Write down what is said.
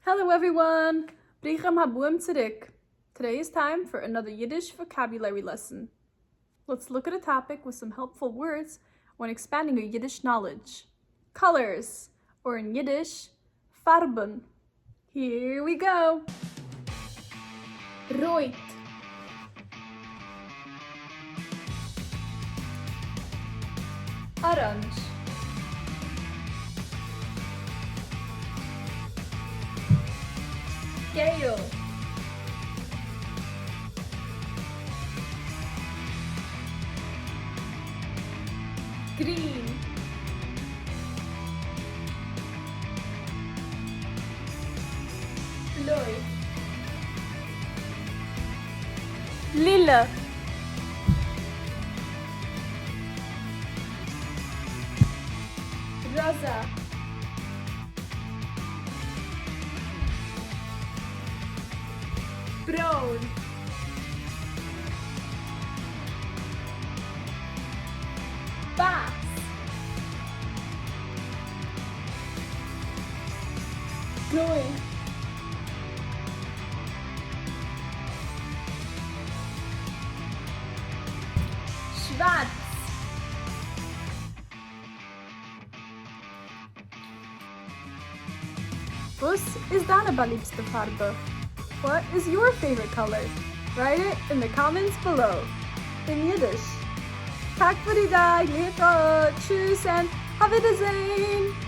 Hello everyone! Brichem habuim tzadik. Today is time for another Yiddish vocabulary lesson. Let's look at a topic with some helpful words when expanding your Yiddish knowledge. Colors, or in Yiddish, farben. Here we go! רויט, אראנזש, לילא, גרין, בלוי, לילא, ראזא, ברוין, וואס, גרוי, שווארץ. Wos is deine beliebste Farbe? What is your favorite color? Write it in the comments below. In Yiddish. Tak für die Dag, tschüss and auf Wiedersehen!